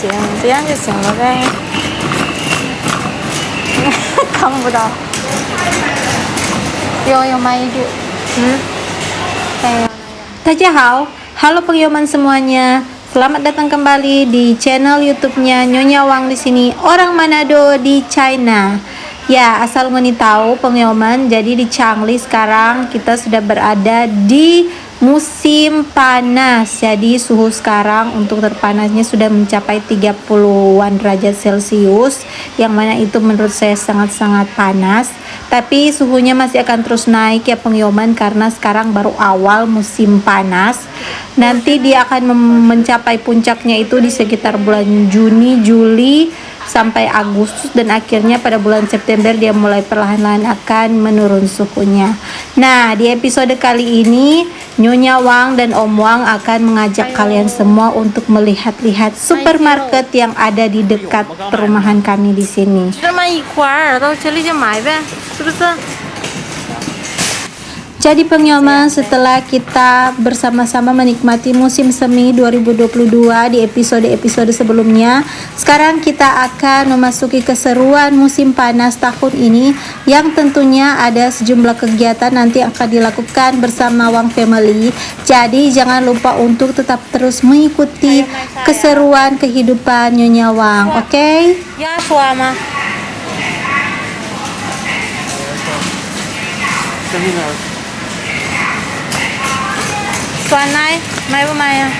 行，这样就行了呗。看不到。有买一句，大家好, halo pengyoman semuanya. Selamat datang kembali di channel YouTube-nya Nyonya Wang di sini, orang Manado di China. Ya, asal ngoni tahu pengyoman, jadi di Changli sekarang kita sudah berada di musim panas. Jadi suhu sekarang untuk terpanasnya sudah mencapai 30-an derajat Celcius, yang mana itu menurut saya sangat-sangat panas. Tapi suhunya masih akan terus naik ya pengyoman, karena sekarang baru awal musim panas. Nanti dia akan mencapai puncaknya itu di sekitar bulan Juni, Juli sampai Agustus, dan akhirnya pada bulan September dia mulai perlahan-lahan akan menurun suhunya. Nah, di episode kali ini Nyonya Wang dan Om Wang akan mengajak kalian semua untuk melihat-lihat supermarket yang ada di dekat perumahan kami di sini. Jadi pengyoman, setelah kita bersama-sama menikmati musim semi 2022 di episode-episode sebelumnya, sekarang kita akan memasuki keseruan musim panas tahun ini, yang tentunya ada sejumlah kegiatan nanti akan dilakukan bersama Wang Family. Jadi jangan lupa untuk tetap terus mengikuti keseruan kehidupan Nyonya Wang, oke? Ya, suama. Soan này, mày với mày à?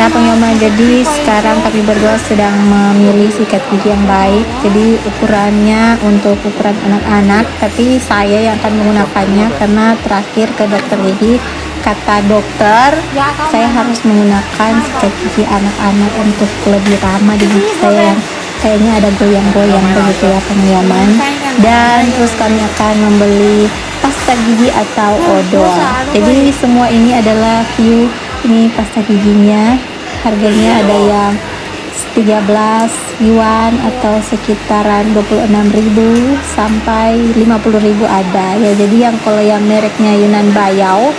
Nah pengyoman, jadi sekarang kami berdua sedang memilih sikat gigi yang baik. Jadi ukurannya untuk ukuran anak-anak, tapi saya yang akan menggunakannya karena terakhir ke dokter gigi, kata dokter saya harus menggunakan sikat gigi anak-anak untuk lebih ramah di gigi saya yang kayaknya ada goyang-goyang begitu ya pengyoman. Dan terus kami akan membeli pasta gigi atau odol. Jadi semua ini adalah view. Ini pasta giginya, harganya ada yang 13 yuan atau sekitaran 26.000 sampai 50.000 ada ya. Jadi yang kalau yang mereknya Yunan Bayau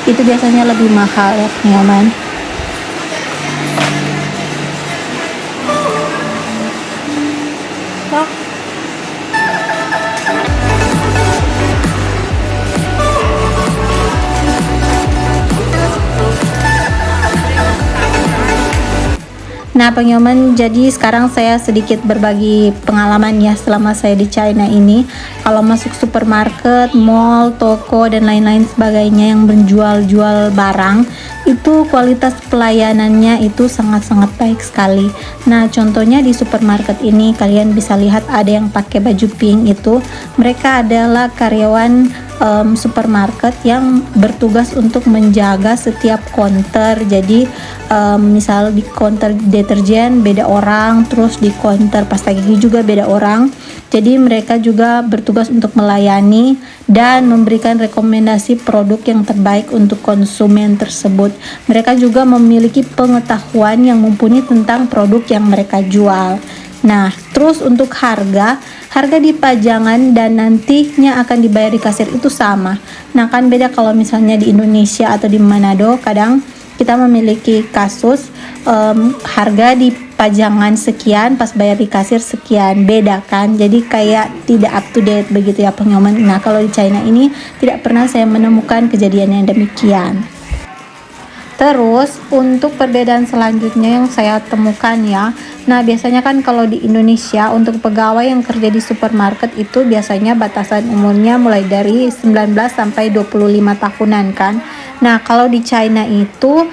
itu biasanya lebih mahal ya teman-teman. Nah pengyoman, jadi sekarang saya sedikit berbagi pengalaman ya selama saya di China ini. Kalau masuk supermarket, mall, toko dan lain-lain sebagainya yang menjual-jual barang, itu kualitas pelayanannya itu sangat-sangat baik sekali. Nah contohnya di supermarket ini kalian bisa lihat ada yang pakai baju pink, itu mereka adalah karyawan supermarket yang bertugas untuk menjaga setiap konter. Jadi misal di konter deterjen beda orang, terus di konter pasta gigi juga beda orang. Jadi mereka juga bertugas untuk melayani dan memberikan rekomendasi produk yang terbaik untuk konsumen tersebut. Mereka juga memiliki pengetahuan yang mumpuni tentang produk yang mereka jual. Nah, terus untuk harga di pajangan dan nantinya akan dibayar di kasir itu sama. Nah, kan beda kalau misalnya di Indonesia atau di Manado, kadang kita memiliki kasus harga di pajangan sekian, pas bayar di kasir sekian, beda kan, jadi kayak tidak up to date begitu ya pengumuman. Nah kalau di China ini tidak pernah saya menemukan kejadian yang demikian. Terus untuk perbedaan selanjutnya yang saya temukan ya, nah biasanya kan kalau di Indonesia untuk pegawai yang kerja di supermarket itu biasanya batasan umurnya mulai dari 19 sampai 25 tahunan kan. Nah kalau di China itu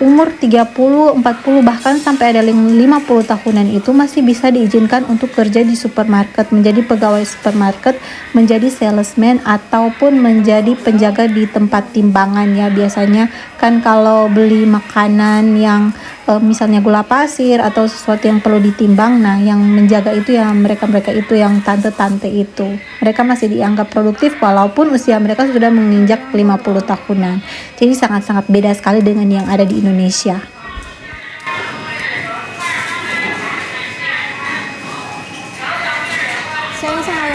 umur 30, 40 bahkan sampai ada 50 tahunan itu masih bisa diizinkan untuk kerja di supermarket, menjadi pegawai supermarket, menjadi salesman ataupun menjadi penjaga di tempat timbangan ya. Biasanya kan kalau beli makanan yang misalnya gula pasir atau sesuatu yang perlu ditimbang, nah yang menjaga itu ya mereka itu yang tante-tante itu. Mereka masih dianggap produktif walaupun usia mereka sudah menginjak 50 tahunan. Jadi sangat-sangat beda sekali dengan yang ada di Indonesia.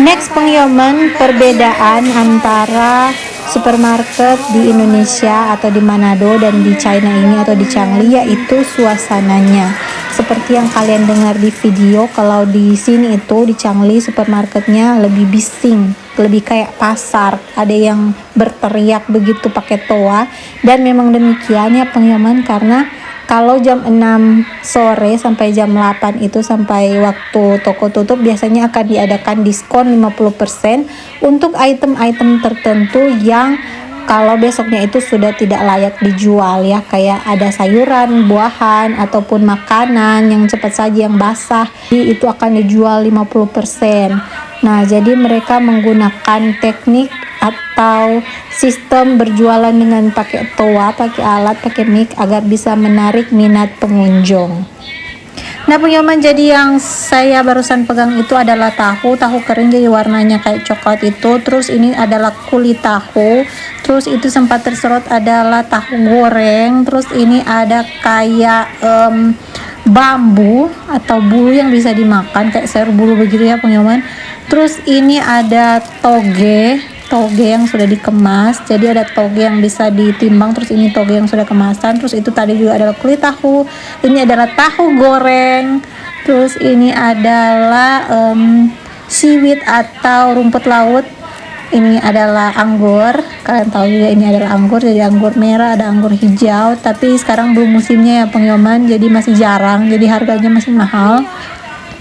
Next pengyoman perbedaan antara supermarket di Indonesia atau di Manado dan di China ini atau di Changli, yaitu suasananya. Seperti yang kalian dengar di video, kalau di sini itu di Changli supermarketnya lebih bising, lebih kayak pasar, ada yang berteriak begitu pakai toa. Dan memang demikian ya pengyoman, karena kalau jam 6 sore sampai jam 8 itu sampai waktu toko tutup biasanya akan diadakan diskon 50% untuk item-item tertentu yang kalau besoknya itu sudah tidak layak dijual ya, kayak ada sayuran, buahan ataupun makanan yang cepat saji yang basah, itu akan dijual 50%. Nah, jadi mereka menggunakan teknik atau sistem berjualan dengan pakai toa, pakai alat, pakai mic agar bisa menarik minat pengunjung. Nah pengyoman, jadi yang saya barusan pegang itu adalah tahu kering, jadi warnanya kayak coklat itu. Terus ini adalah kulit tahu. Terus itu sempat terserot adalah tahu goreng. Terus ini ada kayak bambu atau bulu yang bisa dimakan, kayak sayur bulu begitu ya pengyoman. Terus ini ada toge yang sudah dikemas, jadi ada toge yang bisa ditimbang, terus ini toge yang sudah kemasan. Terus itu tadi juga adalah kulit tahu, ini adalah tahu goreng. Terus ini adalah seaweed atau rumput laut, ini adalah anggur. Kalian tahu juga ini adalah anggur, jadi anggur merah, ada anggur hijau, tapi sekarang belum musimnya ya pengyoman, jadi masih jarang, jadi harganya masih mahal.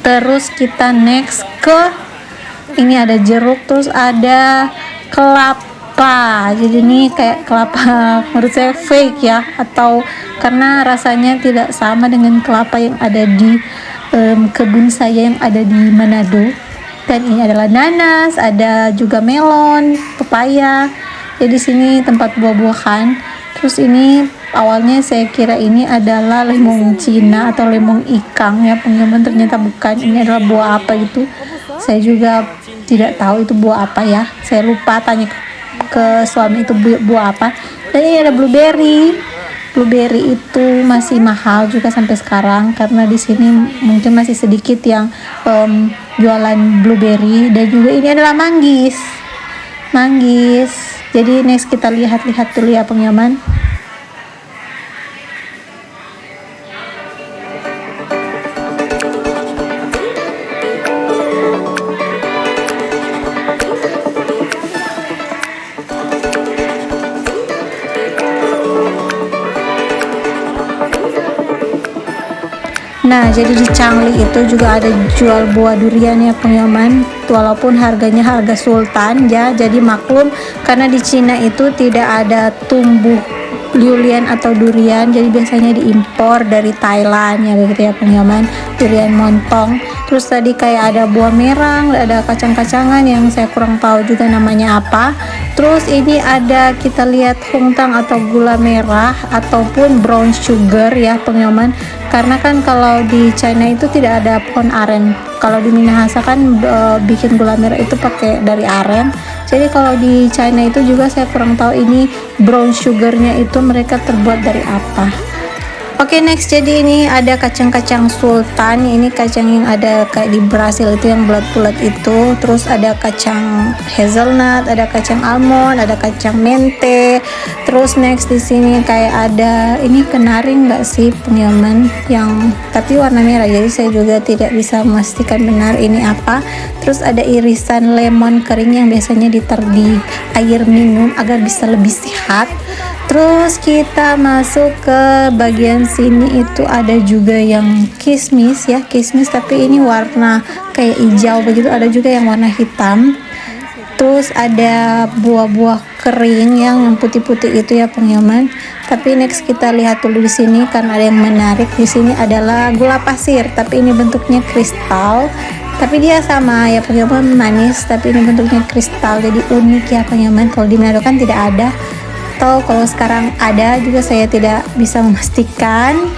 Terus kita next ke ini ada jeruk, terus ada kelapa. Jadi ini kayak kelapa menurut saya fake ya, atau karena rasanya tidak sama dengan kelapa yang ada di kebun saya yang ada di Manado. Dan ini adalah nanas, ada juga melon, pepaya. Jadi sini tempat buah-buahan. Terus ini awalnya saya kira ini adalah lemong Cina atau lemong ikang ya pengyoman, ternyata bukan. Ini adalah buah apa itu, saya juga tidak tahu itu buah apa ya, saya lupa tanya ke suami itu buah apa. Dan ini ada blueberry itu masih mahal juga sampai sekarang, karena di sini mungkin masih sedikit yang jualan blueberry. Dan juga ini adalah manggis. Jadi next kita lihat dulu ya pengyoman. Nah, jadi di Changli itu juga ada jual buah durian ya pengyoman, walaupun harganya harga sultan ya. Jadi maklum karena di Cina itu tidak ada tumbuh durian atau durian, jadi biasanya diimpor dari Thailand ya begitu ya pengyoman, durian montong. Terus tadi kayak ada buah merang, ada kacang-kacangan yang saya kurang tahu juga namanya apa. Terus ini ada, kita lihat hungtang atau gula merah ataupun brown sugar ya pengyoman, karena kan kalau di China itu tidak ada pohon aren. Kalau di Minahasa kan bikin gula merah itu pakai dari aren. Jadi kalau di China itu juga saya kurang tahu ini brown sugarnya itu mereka terbuat dari apa. Oke, next, jadi ini ada kacang-kacang sultan. Ini kacang yang ada kayak di Brasil itu yang bulat-bulat itu. Terus ada kacang hazelnut, ada kacang almond, ada kacang mente. Terus next di sini kayak ada ini kenari nggak sih pengyoman, yang tapi warna merah, jadi saya juga tidak bisa memastikan benar ini apa. Terus ada irisan lemon kering yang biasanya ditaruh di air minum agar bisa lebih sehat. Terus kita masuk ke bagian sini, itu ada juga yang kismis ya, kismis tapi ini warna kayak hijau begitu, ada juga yang warna hitam. Terus ada buah-buah kering yang putih-putih itu ya pengyoman. Tapi next kita lihat dulu di sini karena ada yang menarik. Di sini adalah gula pasir, tapi ini bentuknya kristal. Tapi dia sama ya pengyoman, manis, tapi ini bentuknya kristal, jadi unik ya pengyoman. Kalau di Manado kan tidak ada, atau kalau sekarang ada juga saya tidak bisa memastikan.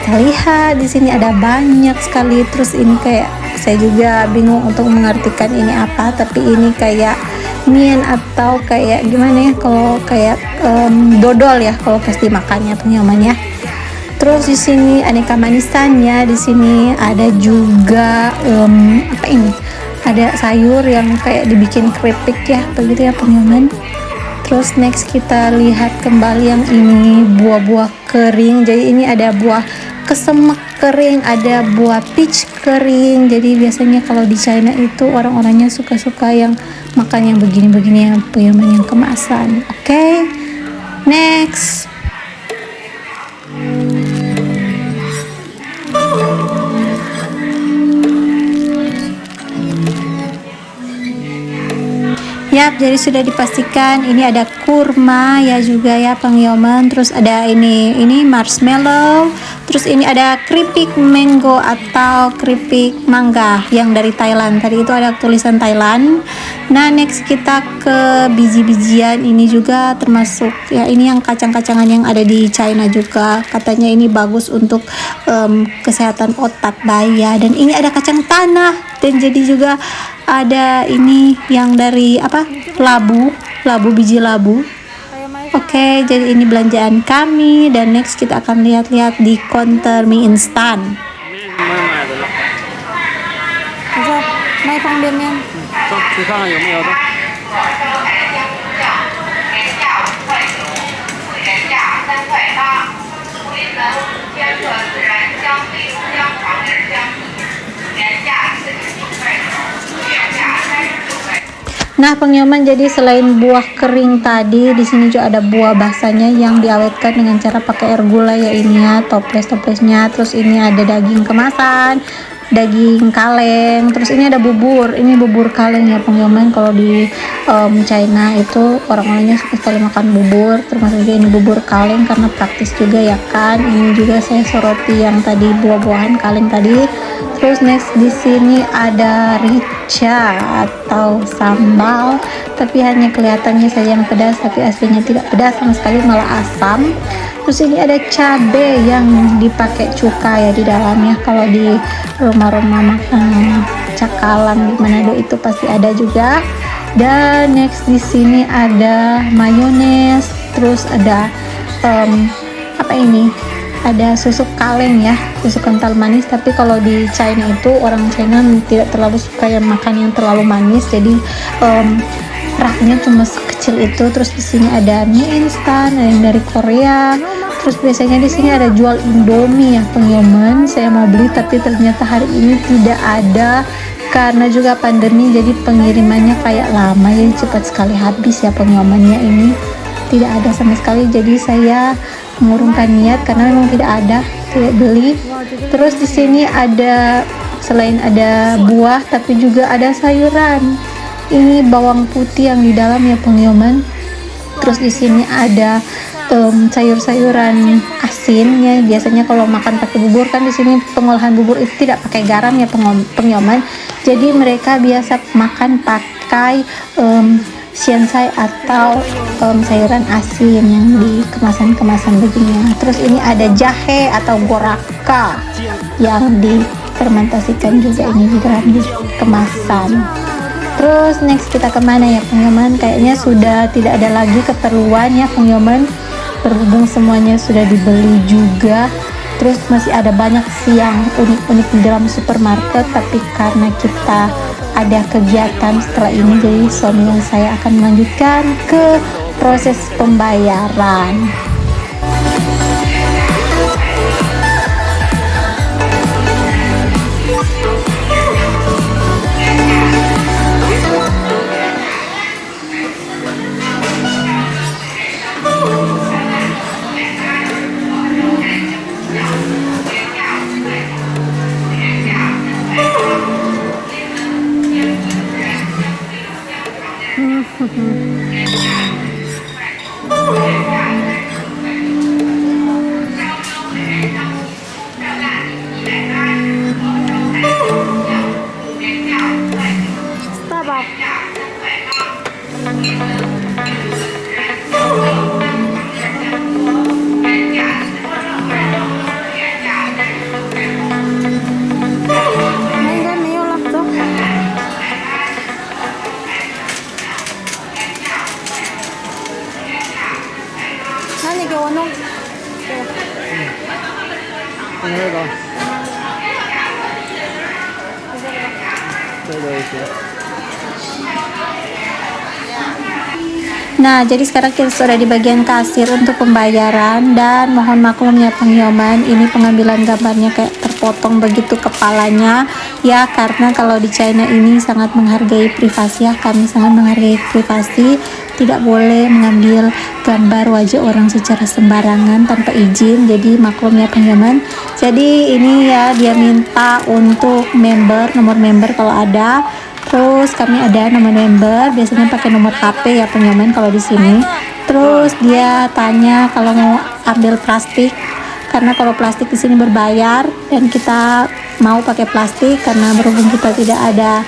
Kita lihat di sini ada banyak sekali. Terus ini kayak saya juga bingung untuk mengartikan ini apa, tapi ini kayak mian atau kayak gimana ya, kalau kayak dodol ya kalau pasti makannya pengyoman ya. Terus di sini aneka manisannya, di sini ada juga apa ini, ada sayur yang kayak dibikin keripik ya begitu ya pengyoman. Terus next kita lihat kembali yang ini buah-buah kering. Jadi ini ada buah kesemek kering, ada buah peach kering. Jadi biasanya kalau di China itu orang-orangnya suka-suka yang makan yang begini-begini, yang pengyoman, yang kemasan. Oke, next. Yap, jadi sudah dipastikan ini ada kurma ya juga ya pengyoman. Terus ada ini marshmallow. Terus ini ada keripik mango atau keripik mangga yang dari Thailand. Tadi itu ada tulisan Thailand. Nah, next kita ke biji-bijian. Ini juga termasuk ya, ini yang kacang-kacangan yang ada di China juga. Katanya ini bagus untuk kesehatan otak bayi ya. Dan ini ada kacang tanah, dan jadi juga ada ini yang dari apa, labu biji labu. Oke, jadi ini belanjaan kami, dan next kita akan lihat-lihat di counter mie instan. Nah pengyoman, jadi selain buah kering tadi, di sini juga ada buah basahnya yang diawetkan dengan cara pakai air gula ya, ini ya toples-toplesnya. Terus ini ada daging kemasan, daging kaleng. Terus ini ada bubur, ini bubur kaleng ya pengyoman. Kalau di China itu orang-orangnya suka sekali makan bubur, termasuk ini bubur kaleng karena praktis juga ya kan. Ini juga saya soroti yang tadi buah-buahan kaleng tadi. Terus next di sini ada rica atau sambal, tapi hanya kelihatannya saja yang pedas, tapi aslinya tidak pedas sama sekali, malah asam. Terus ini ada cabai yang dipakai cuka ya di dalamnya. Kalau di rumah-rumah makan cakalang di Manado itu pasti ada juga. Dan next di sini ada mayones. Terus ada apa ini? Ada susu kaleng ya, susu kental manis. Tapi kalau di China itu orang China tidak terlalu suka yang makan yang terlalu manis, jadi raknya cuma sekecil itu. Terus di sini ada mie instan, ada yang dari Korea. Terus biasanya di sini ada jual Indomie ya pengyoman. Saya mau beli tapi ternyata hari ini tidak ada karena juga pandemi, jadi pengirimannya kayak lama, jadi cepat sekali habis ya pengyomannya. Ini tidak ada sama sekali, jadi saya mengurungkan niat karena memang tidak ada, tidak beli. Terus di sini ada, selain ada buah tapi juga ada sayuran. Ini bawang putih yang di dalam ya pengyoman. Terus di sini ada sayur-sayuran asin ya. Biasanya kalau makan pakai bubur kan di sini pengolahan bubur itu tidak pakai garam ya pengyoman. Jadi mereka biasa makan pakai siansai atau sayuran asin yang di kemasan-kemasan begini. Terus ini ada jahe atau goraka yang difermentasikan juga ini di dalam kemasan. Terus next kita kemana ya pengyoman? Kayaknya sudah tidak ada lagi keperluan ya pengyoman, berhubung semuanya sudah dibeli juga. Terus masih ada banyak sih yang unik-unik di dalam supermarket, tapi karena kita ada kegiatan setelah ini, jadi suami dan saya akan melanjutkan ke proses pembayaran. Nah, jadi sekarang kita sudah di bagian kasir untuk pembayaran, dan mohon maklum ya pengyoman, ini pengambilan gambarnya kayak terpotong begitu kepalanya ya, karena kalau di China ini sangat menghargai privasi ya, kami sangat menghargai privasi, tidak boleh mengambil gambar wajah orang secara sembarangan tanpa izin, jadi maklum ya pengyoman. Jadi ini ya, dia minta untuk member, nomor member kalau ada. Terus kami ada nomor member, biasanya pakai nomor HP ya pengyoman kalau di sini. Terus dia tanya kalau mau ambil plastik, karena kalau plastik di sini berbayar dan kita mau pakai plastik karena berhubung kita tidak ada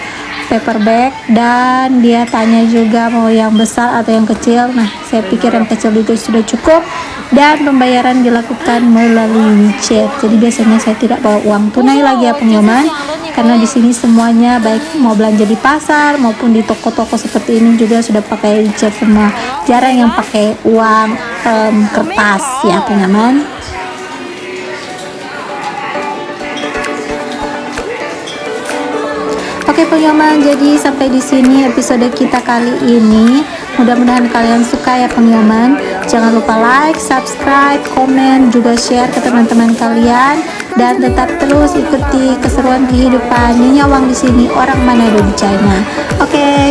paper bag. Dan dia tanya juga mau yang besar atau yang kecil. Nah, saya pikir yang kecil itu sudah cukup, dan pembayaran dilakukan melalui WeChat. Jadi biasanya saya tidak bawa uang tunai lagi ya pengyoman, karena di sini semuanya baik mau belanja di pasar maupun di toko-toko seperti ini juga sudah pakai WeChat semua, jarang yang pakai uang kertas ya pengyoman. Oke pengyoman, jadi sampai di sini episode kita kali ini. Mudah-mudahan kalian suka ya pengyoman. Jangan lupa like, subscribe, komen, juga share ke teman-teman kalian, dan tetap terus ikuti keseruan kehidupan Nyonya Wang di sini, orang Manado di China. Oke,